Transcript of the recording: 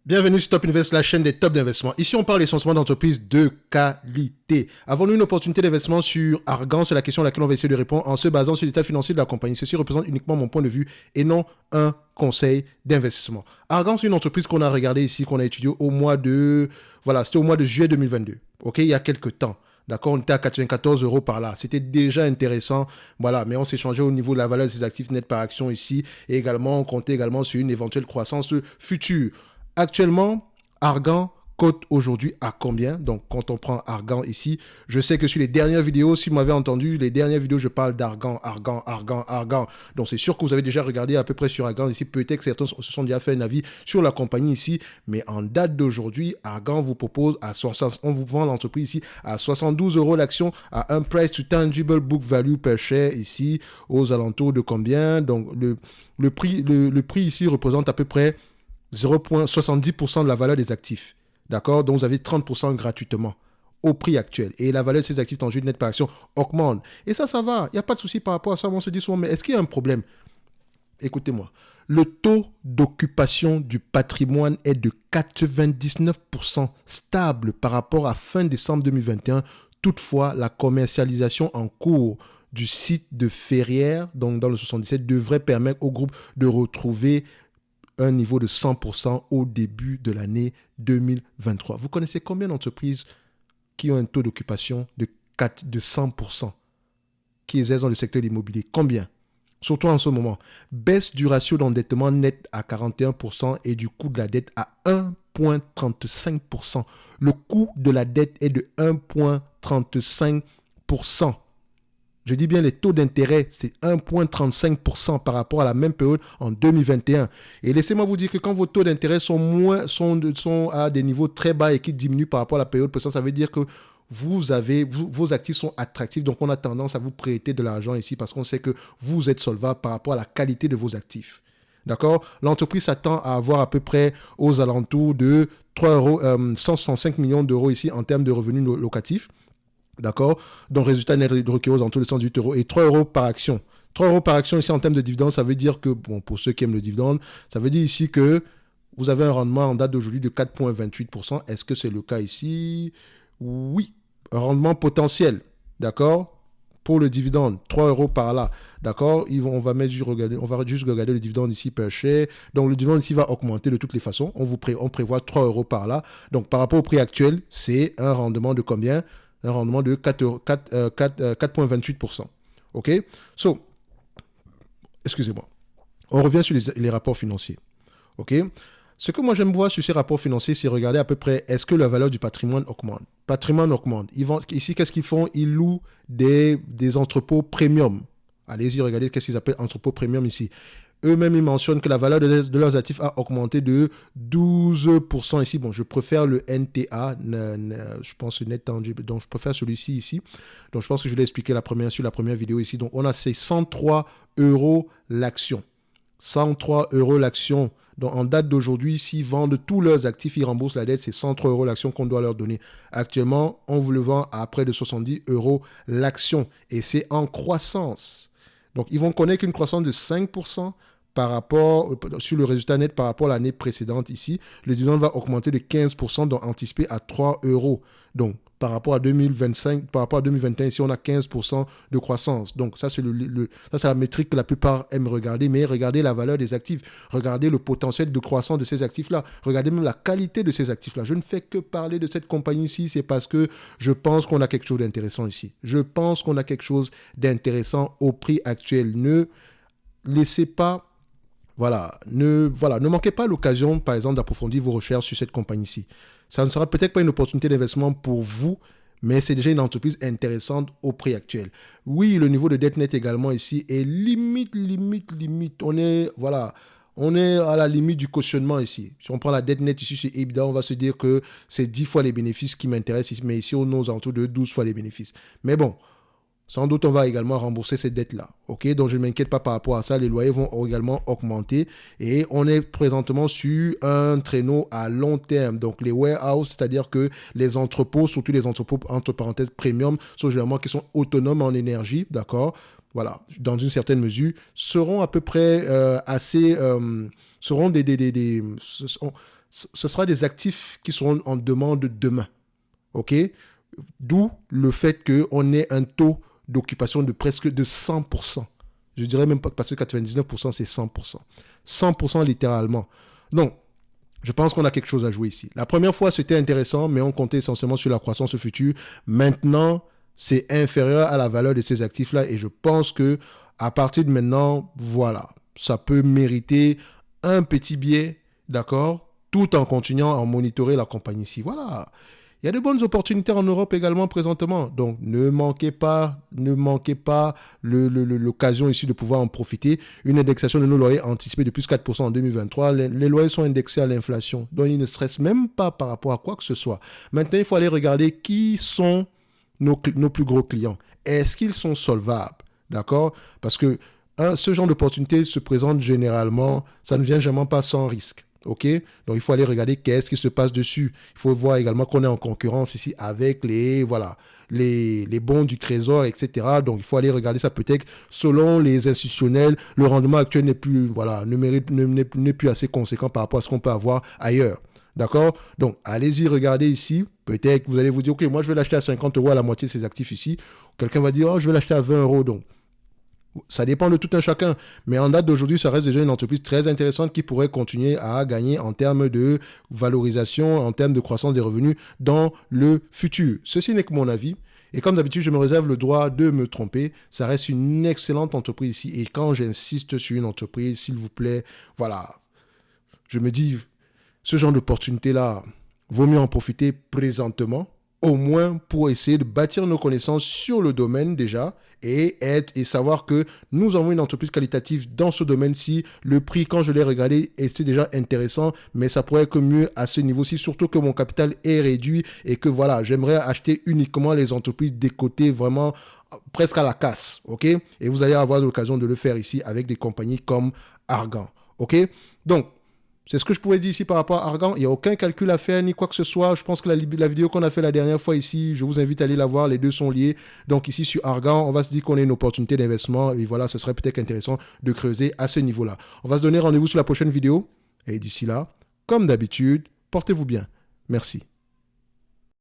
Bienvenue sur Top Invest, la chaîne des top d'investissement. Ici, on parle essentiellement d'entreprises de qualité. Avons-nous une opportunité d'investissement sur Argan? C'est la question à laquelle on va essayer de répondre en se basant sur l'état financier de la compagnie. Ceci représente uniquement mon point de vue et non un conseil d'investissement. Argan, c'est une entreprise qu'on a regardée ici, qu'on a étudiée au mois de... Voilà, c'était au mois de juillet 2022. OK, il y a quelques temps. D'accord, on était à 94 € par là. C'était déjà intéressant. Voilà, mais on s'est changé au niveau de la valeur des actifs nets par action ici. Et également, on comptait également sur une éventuelle croissance future. Actuellement, Argan cote aujourd'hui à combien? Donc, quand on prend Argan ici, je sais que sur les dernières vidéos, si vous m'avez entendu, les dernières vidéos, je parle d'Argan. Donc, c'est sûr que vous avez déjà regardé à peu près sur Argan ici. Peut-être que certains se sont déjà fait un avis sur la compagnie ici. Mais en date d'aujourd'hui, Argan vous propose, on vous vend l'entreprise ici à 72 € l'action, à un price to tangible book value per share ici, aux alentours de combien? Donc, le prix ici représente à peu près 0,70% de la valeur des actifs. D'accord? Donc, vous avez 30% gratuitement au prix actuel. Et la valeur de ces actifs tangibles net par action augmente. Et ça va. Il n'y a pas de souci par rapport à ça. On se dit souvent, mais est-ce qu'il y a un problème? Écoutez-moi. Le taux d'occupation du patrimoine est de 99% stable par rapport à fin décembre 2021. Toutefois, la commercialisation en cours du site de Ferrières, donc dans le 77, devrait permettre au groupe de retrouver un niveau de 100% au début de l'année 2023. Vous connaissez combien d'entreprises qui ont un taux d'occupation de 100%, qui exercent dans le secteur de l'immobilier? Combien? Surtout en ce moment. Baisse du ratio d'endettement net à 41% et du coût de la dette à 1,35%. Le coût de la dette est de 1,35%. Je dis bien les taux d'intérêt, c'est 1,35% par rapport à la même période en 2021. Et laissez-moi vous dire que quand vos taux d'intérêt sont à des niveaux très bas et qui diminuent par rapport à la période précédente, ça veut dire que vos actifs sont attractifs. Donc, on a tendance à vous prêter de l'argent ici parce qu'on sait que vous êtes solvable par rapport à la qualité de vos actifs. D'accord? L'entreprise s'attend à avoir à peu près aux alentours de 165 millions d'euros ici en termes de revenus locatifs. D'accord? Donc, résultat net requis aux alentours de 118 € et 3 € par action. 3 € par action ici en termes de dividendes, ça veut dire que, bon, pour ceux qui aiment le dividende, ça veut dire ici que vous avez un rendement en date d'aujourd'hui de 4,28%. Est-ce que c'est le cas ici? Oui. Un rendement potentiel. D'accord? Pour le dividende, 3 € par là. D'accord? On va juste regarder le dividende ici per share. Donc, le dividende ici va augmenter de toutes les façons. On prévoit 3 € par là. Donc, par rapport au prix actuel, c'est un rendement de combien? Un rendement de 4,28%. OK? So, excusez-moi. On revient sur les rapports financiers. OK? Ce que moi j'aime voir sur ces rapports financiers, c'est regarder à peu près est-ce que la valeur du patrimoine augmente. Patrimoine augmente. Ici, qu'est-ce qu'ils font? Ils louent des entrepôts premium. Allez-y, regardez qu'est-ce qu'ils appellent entrepôts premium ici. Eux-mêmes, ils mentionnent que la valeur de leurs actifs a augmenté de 12% ici. Bon, je préfère le NTA, je pense net tangible, donc je préfère celui-ci ici. Donc, je pense que je l'ai expliqué sur la première vidéo ici. Donc, on a ces 103 € l'action. 103 € l'action. Donc, en date d'aujourd'hui, s'ils vendent tous leurs actifs, ils remboursent la dette, c'est 103 € l'action qu'on doit leur donner. Actuellement, on vous le vend à près de 70 € l'action. Et c'est en croissance. Donc, ils vont connaître une croissance de 5% sur le résultat net par rapport à l'année précédente ici. Le dividende va augmenter de 15%, donc anticipé à 3 €. Donc, par rapport à 2021, ici, on a 15% de croissance. Donc, ça, c'est la métrique que la plupart aiment regarder. Mais regardez la valeur des actifs. Regardez le potentiel de croissance de ces actifs-là. Regardez même la qualité de ces actifs-là. Je ne fais que parler de cette compagnie ici. C'est parce que je pense qu'on a quelque chose d'intéressant ici. Je pense qu'on a quelque chose d'intéressant au prix actuel. Ne laissez pas... ne manquez pas l'occasion, par exemple, d'approfondir vos recherches sur cette compagnie-ci. Ça ne sera peut-être pas une opportunité d'investissement pour vous, mais c'est déjà une entreprise intéressante au prix actuel. Oui, le niveau de dette net également ici est limite. On est à la limite du cautionnement ici. Si on prend la dette nette ici sur EBITDA, on va se dire que c'est 10 fois les bénéfices qui m'intéressent ici, mais ici, on est aux alentours de 12 fois les bénéfices. Mais bon, sans doute, on va également rembourser cette dette-là. OK? Donc, je ne m'inquiète pas par rapport à ça. Les loyers vont également augmenter. Et on est présentement sur un traîneau à long terme. Donc, les warehouses, c'est-à-dire que les entrepôts, surtout les entrepôts, entre parenthèses, premium, sont généralement qui sont autonomes en énergie. D'accord? Voilà. Dans une certaine mesure, seront à peu près assez seront ce sera des actifs qui seront en demande demain. OK? D'où le fait qu'on ait un taux d'occupation de presque de 100%. Je dirais même pas parce que 99% c'est 100%. 100% littéralement. Donc, je pense qu'on a quelque chose à jouer ici. La première fois, c'était intéressant, mais on comptait essentiellement sur la croissance future. Maintenant, c'est inférieur à la valeur de ces actifs-là et je pense que à partir de maintenant, voilà, ça peut mériter un petit biais, d'accord, tout en continuant à monitorer la compagnie ici. Voilà. Il y a de bonnes opportunités en Europe également présentement. Donc, ne manquez pas l'occasion ici de pouvoir en profiter. Une indexation de nos loyers anticipée de plus 4% en 2023. Les loyers sont indexés à l'inflation. Donc, ils ne stressent même pas par rapport à quoi que ce soit. Maintenant, il faut aller regarder qui sont nos plus gros clients. Est-ce qu'ils sont solvables? D'accord? Parce que ce genre d'opportunité se présente généralement, ça ne vient jamais pas sans risque. OK? Donc, il faut aller regarder qu'est-ce qui se passe dessus. Il faut voir également qu'on est en concurrence ici avec les bons du trésor, etc. Donc, il faut aller regarder ça peut-être selon les institutionnels. Le rendement actuel n'est plus, n'est plus assez conséquent par rapport à ce qu'on peut avoir ailleurs. D'accord? Donc, allez-y, regardez ici. Peut-être que vous allez vous dire, OK, moi, je vais l'acheter à 50 euros à la moitié de ces actifs ici. Quelqu'un va dire, oh, je vais l'acheter à 20 euros. Donc, ça dépend de tout un chacun. Mais en date d'aujourd'hui, ça reste déjà une entreprise très intéressante qui pourrait continuer à gagner en termes de valorisation, en termes de croissance des revenus dans le futur. Ceci n'est que mon avis. Et comme d'habitude, je me réserve le droit de me tromper. Ça reste une excellente entreprise ici. Et quand j'insiste sur une entreprise, s'il vous plaît, voilà, je me dis, ce genre d'opportunité-là, vaut mieux en profiter présentement, au moins pour essayer de bâtir nos connaissances sur le domaine déjà et savoir que nous avons une entreprise qualitative dans ce domaine-ci. Le prix, quand je l'ai regardé, était déjà intéressant, mais ça pourrait être mieux à ce niveau-ci, surtout que mon capital est réduit et que voilà, j'aimerais acheter uniquement les entreprises décotées vraiment presque à la casse, ok? Et vous allez avoir l'occasion de le faire ici avec des compagnies comme Argan, ok? Donc, c'est ce que je pouvais dire ici par rapport à Argan. Il n'y a aucun calcul à faire ni quoi que ce soit. Je pense que la vidéo qu'on a fait la dernière fois ici, je vous invite à aller la voir. Les deux sont liés. Donc ici sur Argan, on va se dire qu'on a une opportunité d'investissement. Et voilà, ce serait peut-être intéressant de creuser à ce niveau-là. On va se donner rendez-vous sur la prochaine vidéo. Et d'ici là, comme d'habitude, portez-vous bien. Merci.